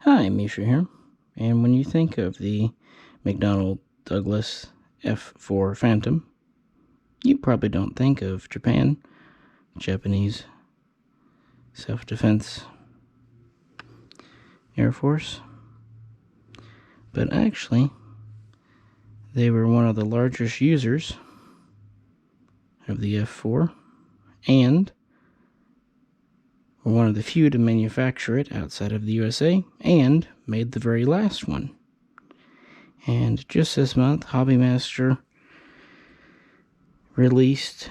Hi, Misha here. And when you think of the McDonnell Douglas F-4 Phantom, you probably don't think of Japan, Japanese Self-Defense Air Force. But actually, they were one of the largest users of the F-4 and were one of the few to manufacture it outside of the USA and made the very last one. And just this month, Hobbymaster released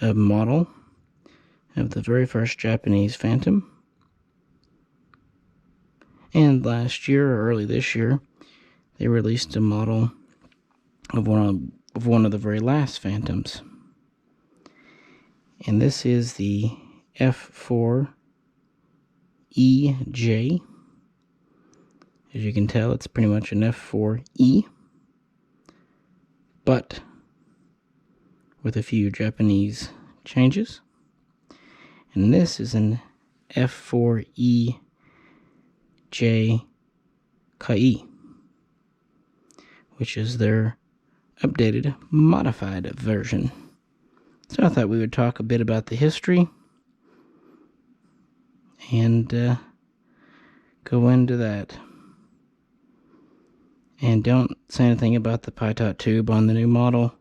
a model of the very first Japanese Phantom. And last year, or early this year, they released a model of one of the very last Phantoms. And this is the F-4EJ. As you can tell, it's pretty much an F-4E, but with a few Japanese changes. And this is an F-4EJ Kai, which is their updated, modified version. So I thought we would talk a bit about the history and go into that. And don't say anything about the Pytot tube on the new model.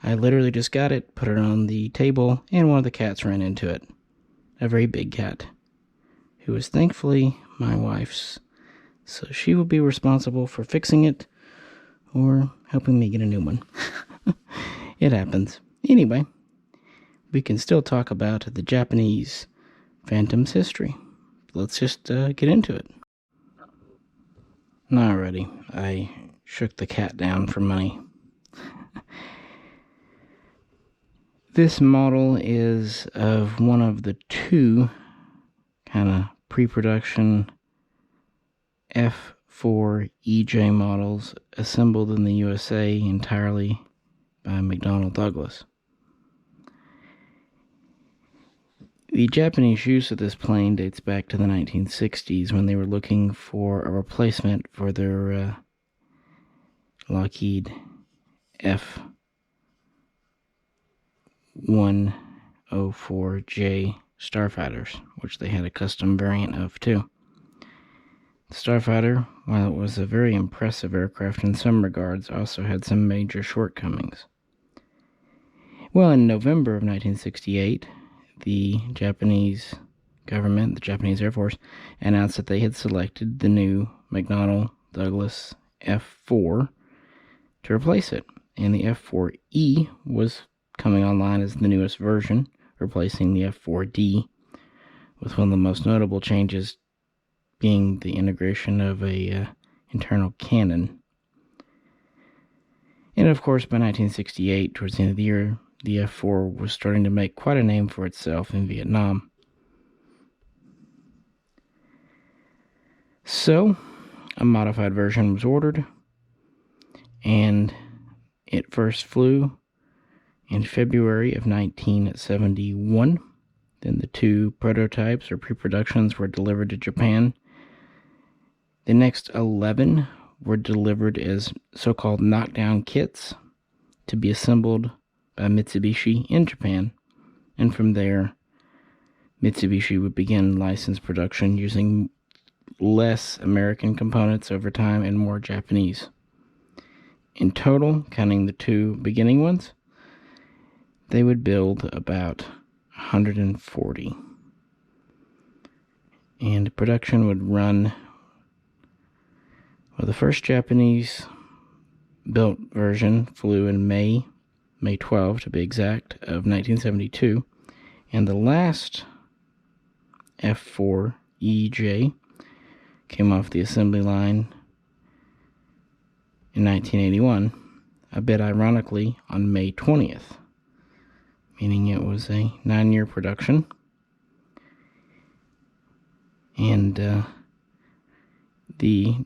I literally just got it, put it on the table, and one of the cats ran into it. A very big cat, who is thankfully my wife's. So she will be responsible for fixing it or helping me get a new one. It happens. Anyway, we can still talk about the Japanese Phantom's history. Let's just get into it. Alrighty, I shook the cat down for money. This model is of one of the two kind of pre-production F-4EJ models assembled in the USA entirely by McDonnell Douglas. The Japanese use of this plane dates back to the 1960s when they were looking for a replacement for their Lockheed F-104J starfighters, which they had a custom variant of too. The Starfighter, while it was a very impressive aircraft in some regards, also had some major shortcomings. Well, in November of 1968, the Japanese government, the Japanese Air Force, announced that they had selected the new McDonnell Douglas F-4 to replace it. And the F-4E was coming online as the newest version, replacing the F-4D, with one of the most notable changes being the integration of a internal cannon. And of course, by 1968, towards the end of the year, the F-4 was starting to make quite a name for itself in Vietnam. So, a modified version was ordered, and it first flew in February of 1971. Then the two prototypes or pre-productions were delivered to Japan. The next 11 were delivered as so-called knockdown kits to be assembled by Mitsubishi in Japan, and from there Mitsubishi would begin licensed production using less American components over time and more Japanese. In total, counting the two beginning ones, they would build about 140. And production would run, well, the first Japanese built version flew in May 12 to be exact, of 1972, and the last F-4EJ came off the assembly line in 1981, a bit ironically on May 20th, meaning it was a 9-year production. And the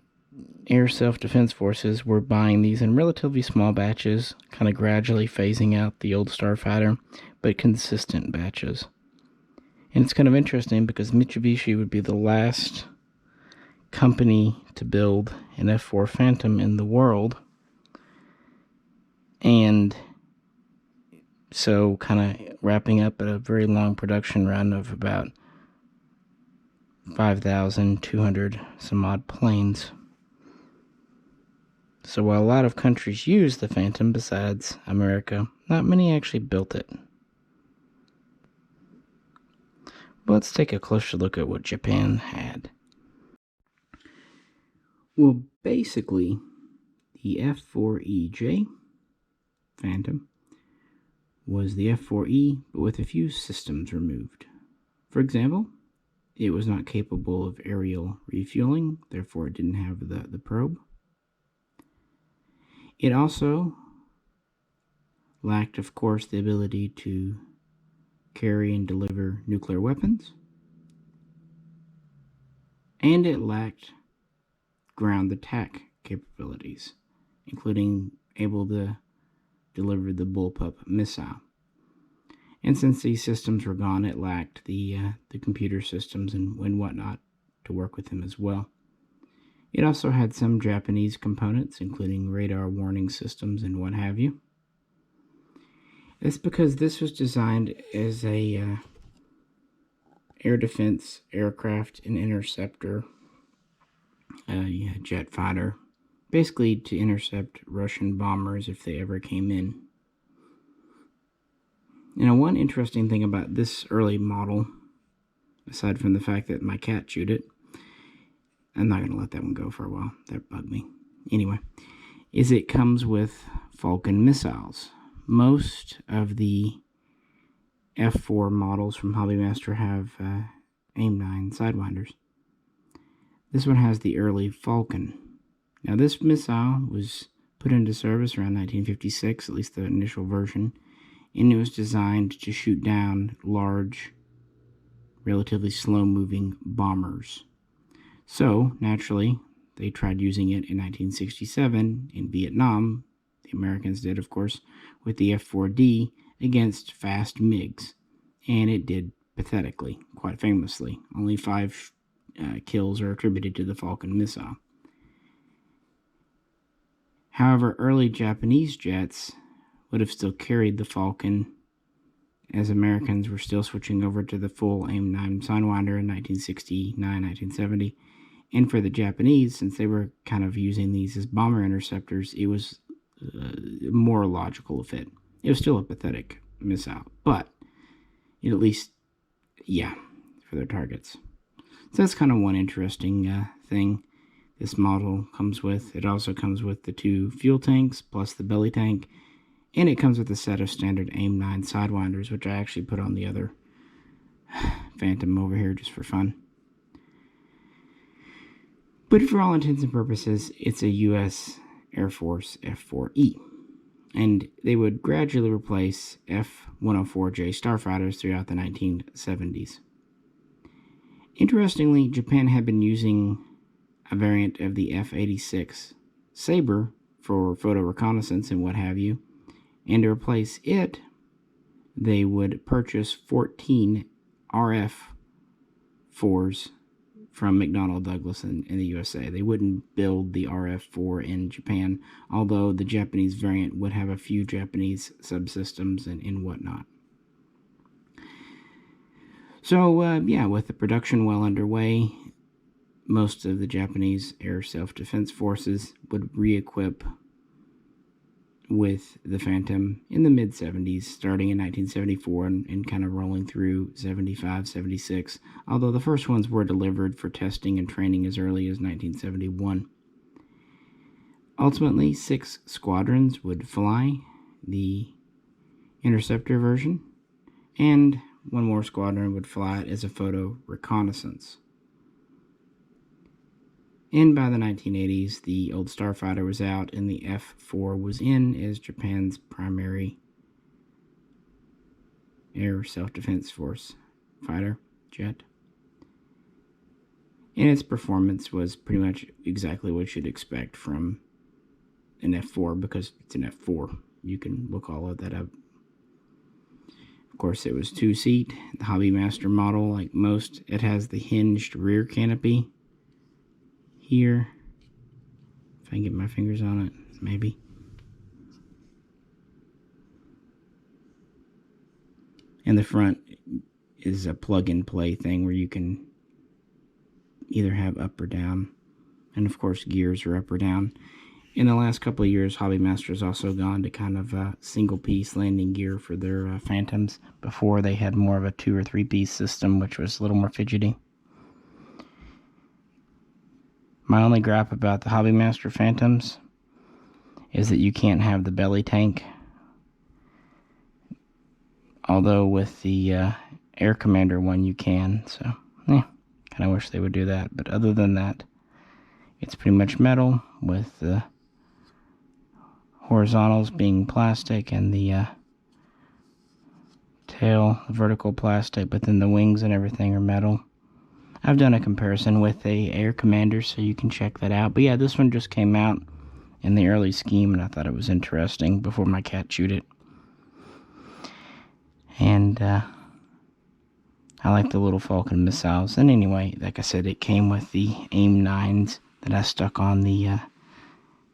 Air Self-Defense Forces were buying these in relatively small batches, kind of gradually phasing out the old Starfighter, but consistent batches. And it's kind of interesting because Mitsubishi would be the last company to build an F-4 Phantom in the world. And so kind of wrapping up a very long production run of about 5,200 some odd planes. So while a lot of countries use the Phantom besides America, not many actually built it. But let's take a closer look at what Japan had. Well, basically, the F-4EJ Phantom was the F-4E, but with a few systems removed. For example, it was not capable of aerial refueling, therefore it didn't have the probe. It also lacked, of course, the ability to carry and deliver nuclear weapons. And it lacked ground attack capabilities, including able to deliver the bullpup missile. And since these systems were gone, it lacked the computer systems and whatnot to work with them as well. It also had some Japanese components, including radar warning systems and what have you. It's because this was designed as a air defense aircraft and interceptor jet fighter, basically to intercept Russian bombers if they ever came in. Now, one interesting thing about this early model, aside from the fact that my cat chewed it, I'm not going to let that one go for a while, that bugged me. Anyway, is it comes with Falcon missiles. Most of the F-4 models from Hobbymaster have AIM-9 Sidewinders. This one has the early Falcon. Now, this missile was put into service around 1956, at least the initial version, and it was designed to shoot down large, relatively slow-moving bombers. So, naturally, they tried using it in 1967 in Vietnam. The Americans did, of course, with the F-4D against fast MiGs, and it did pathetically, quite famously. Only 5 kills are attributed to the Falcon missile. However, early Japanese jets would have still carried the Falcon, as Americans were still switching over to the full AIM-9 Sidewinder in 1969, 1970. And for the Japanese, since they were kind of using these as bomber interceptors, it was more logical fit. It was still a pathetic missile, but it at least, for their targets. So that's kind of one interesting thing this model comes with. It also comes with the 2 fuel tanks plus the belly tank, and it comes with a set of standard AIM-9 Sidewinders, which I actually put on the other Phantom over here just for fun. But for all intents and purposes, it's a U.S. Air Force F-4E. And they would gradually replace F-104J starfighters throughout the 1970s. Interestingly, Japan had been using a variant of the F-86 Sabre for photo reconnaissance and what have you. And to replace it, they would purchase 14 RF-4s from McDonnell Douglas in the USA. They wouldn't build the RF-4 in Japan, although the Japanese variant would have a few Japanese subsystems and whatnot. So, with the production well underway, most of the Japanese air self-defense forces would re-equip with the Phantom in the mid-70s, starting in 1974 and kind of rolling through 75, 76, although the first ones were delivered for testing and training as early as 1971. Ultimately, 6 squadrons would fly the interceptor version, and 1 more squadron would fly it as a photo reconnaissance. And by the 1980s, the old Starfighter was out and the F-4 was in as Japan's primary air self-defense force fighter jet. And its performance was pretty much exactly what you'd expect from an F-4 because it's an F-4. You can look all of that up. Of course, it was 2-seat. The Hobbymaster model, like most, it has the hinged rear canopy here. If I can get my fingers on it, maybe. And the front is a plug-and-play thing where you can either have up or down. And of course, gears are up or down. In the last couple of years, Hobbymaster has also gone to kind of a single-piece landing gear for their Phantoms. Before, they had more of a 2- or 3-piece system, which was a little more fidgety. My only gripe about the Hobbymaster Phantoms is that you can't have the belly tank. Although with the Air Commander one you can, so kind of wish they would do that. But other than that, it's pretty much metal with the horizontals being plastic and the tail vertical plastic, but then the wings and everything are metal. I've done a comparison with a Air Commander, so you can check that out. But yeah, this one just came out in the early scheme, and I thought it was interesting before my cat chewed it. And I like the little Falcon missiles. And anyway, like I said, it came with the AIM-9s that I stuck on the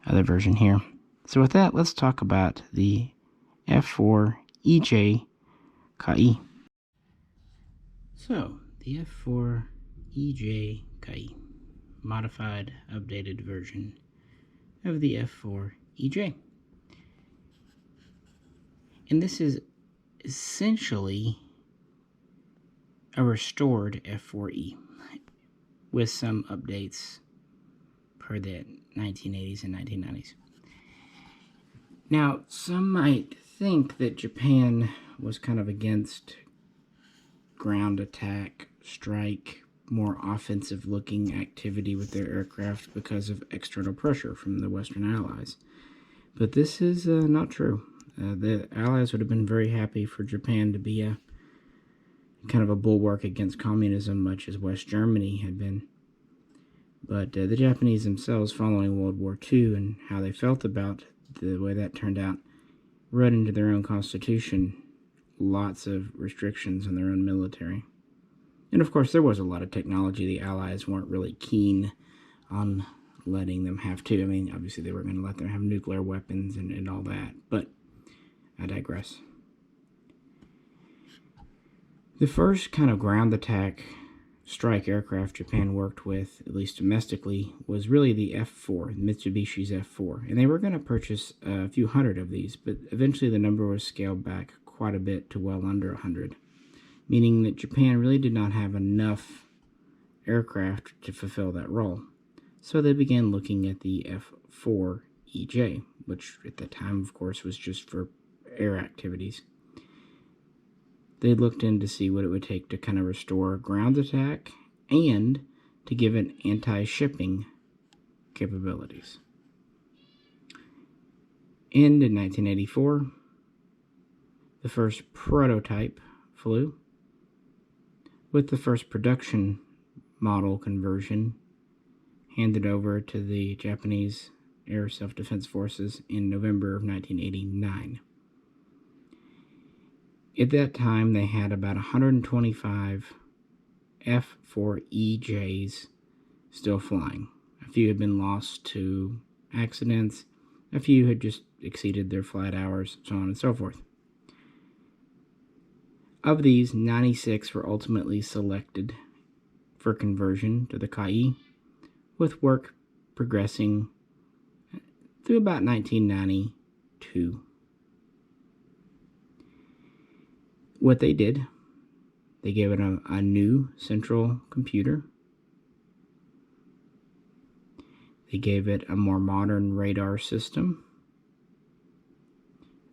other version here. So with that, let's talk about the F-4EJ Kai. So, the F-4EJ Kai, modified, updated version of the F-4EJ. And this is essentially a restored F-4E with some updates per the 1980s and 1990s. Now, some might think that Japan was kind of against ground attack, strike, more offensive-looking activity with their aircraft because of external pressure from the Western Allies. But this is not true. The Allies would have been very happy for Japan to be a kind of a bulwark against communism, much as West Germany had been. But the Japanese themselves, following World War II and how they felt about the way that turned out, wrote into their own constitution lots of restrictions on their own military. And of course, there was a lot of technology the Allies weren't really keen on letting them have too. I mean, obviously they were going to let them have nuclear weapons and all that, but I digress. The first kind of ground attack strike aircraft Japan worked with, at least domestically, was really the F-4, Mitsubishi's F-4. And they were going to purchase a few hundred of these, but eventually the number was scaled back quite a bit to well under 100, meaning that Japan really did not have enough aircraft to fulfill that role. So they began looking at the F-4EJ, which at the time, of course, was just for air activities. They looked in to see what it would take to kind of restore ground attack and to give it anti-shipping capabilities. And in 1984, the first prototype flew, with the first production model conversion handed over to the Japanese Air Self-Defense Forces in November of 1989. At that time, they had about 125 F-4EJs still flying. A few had been lost to accidents, a few had just exceeded their flight hours, so on and so forth. Of these, 96 were ultimately selected for conversion to the Kai, with work progressing through about 1992. What they did, they gave it a new central computer. They gave it a more modern radar system,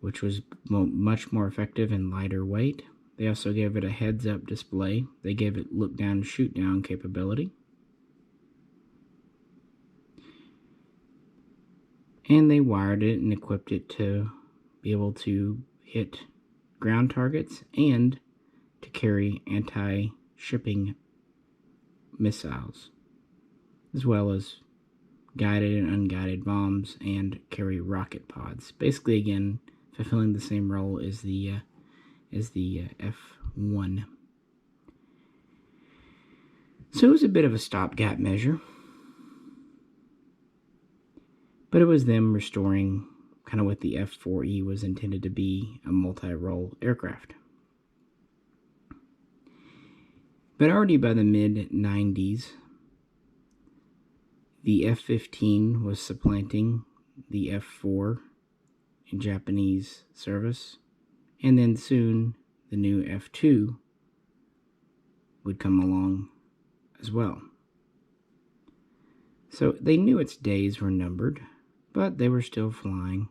which was much more effective and lighter weight. They also gave it a heads-up display. They gave it look-down, shoot-down capability. And they wired it and equipped it to be able to hit ground targets and to carry anti-shipping missiles, as well as guided and unguided bombs and carry rocket pods. Basically, again, fulfilling the same role as the as the F1. So it was a bit of a stopgap measure, but it was them restoring kind of what the F-4E was intended to be, a multi-role aircraft. But already by the mid-90s, the F-15 was supplanting the F-4 in Japanese service, and then soon the new F-2 would come along as well. So they knew its days were numbered, but they were still flying.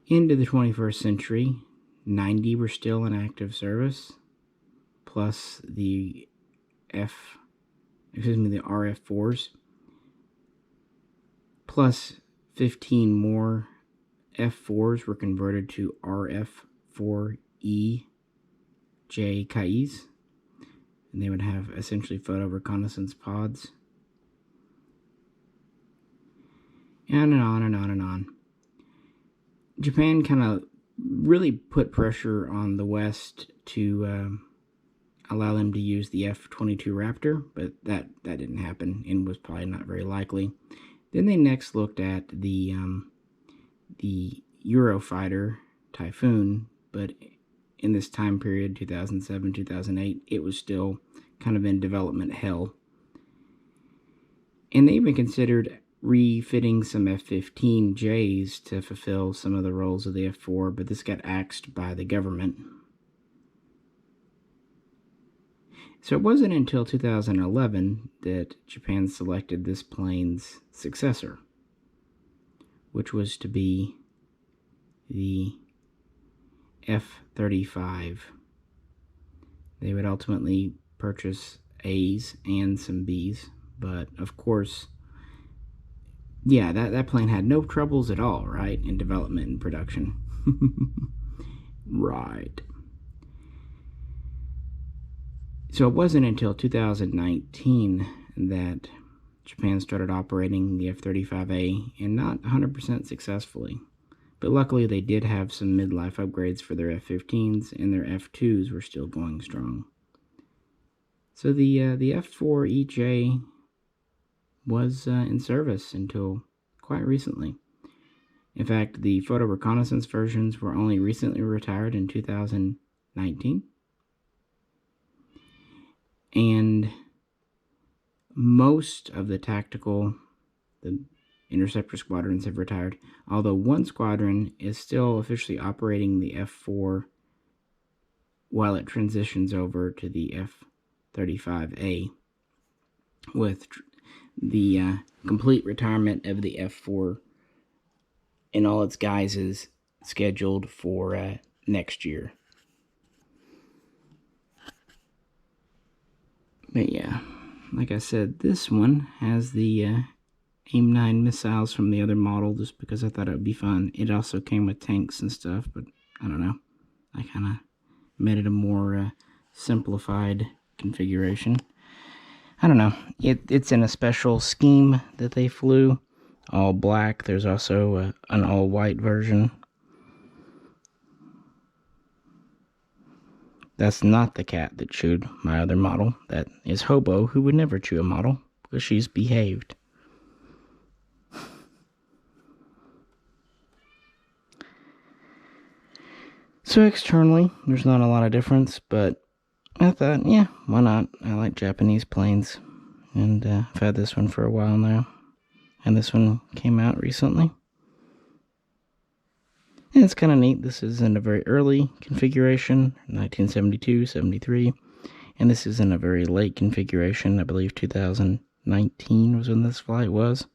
Into the 21st century, 90 were still in active service, plus the RF-4s, plus 15 more F-4s were converted to F-4EJ Kais, and they would have essentially photo reconnaissance pods. And on and on and on. Japan kind of really put pressure on the West to allow them to use the F-22 Raptor, but that didn't happen and was probably not very likely. Then they next looked at the Eurofighter Typhoon, but in this time period, 2007, 2008, it was still kind of in development hell. And they even considered refitting some F-15Js to fulfill some of the roles of the F-4, but this got axed by the government. So it wasn't until 2011 that Japan selected this plane's successor, which was to be the F-35. They would ultimately purchase A's and some B's, but of course, yeah, that plane had no troubles at all, right, in development and production. Right. So it wasn't until 2019 that Japan started operating the F-35A, and not 100% successfully. But luckily they did have some midlife upgrades for their F-15s, and their F-2s were still going strong. So the F-4EJ was in service until quite recently. In fact, the photo reconnaissance versions were only recently retired in 2019. And most of the interceptor squadrons have retired, although one squadron is still officially operating the F-4 while it transitions over to the F-35A, with the complete retirement of the F-4 in all its guises scheduled for next year. But yeah, like I said, this one has the AIM-9 missiles from the other model, just because I thought it would be fun. It also came with tanks and stuff, but I don't know. I kind of made it a more simplified configuration. I don't know. It's in a special scheme that they flew, all black. There's also an all-white version. That's not the cat that chewed my other model. That is Hobo, who would never chew a model because she's behaved. So externally, there's not a lot of difference, but I thought, yeah, why not? I like Japanese planes, and I've had this one for a while now, and this one came out recently. And it's kind of neat. This is in a very early configuration, 1972, 73, and this is in a very late configuration. I believe 2019 was when this flight was.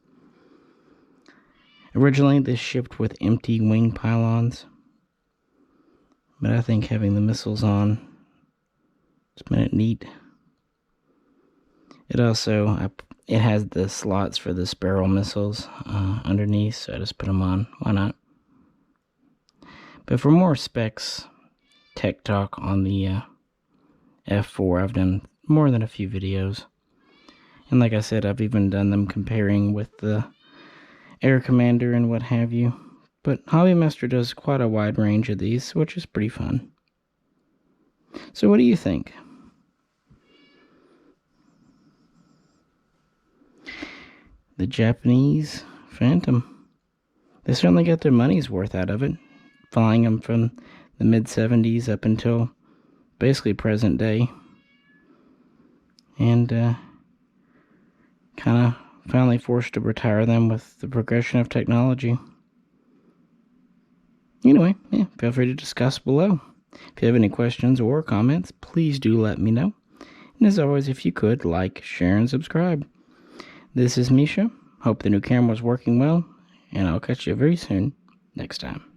Originally, this shipped with empty wing pylons, but I think having the missiles on, it's made it neat. It also, it has the slots for the Sparrow missiles underneath, so I just put them on. Why not? But for more specs, tech talk on the F-4, I've done more than a few videos. And like I said, I've even done them comparing with the Air Commander and what have you. but Hobbymaster does quite a wide range of these, which is pretty fun. So what do you think? The Japanese Phantom. They certainly got their money's worth out of it, flying them from the mid-70s up until basically present day. And kind of finally forced to retire them with the progression of technology. Anyway, yeah, feel free to discuss below. If you have any questions or comments, please do let me know. And as always, if you could, like, share, and subscribe. This is Misha. Hope the new camera was working well, and I'll catch you very soon next time.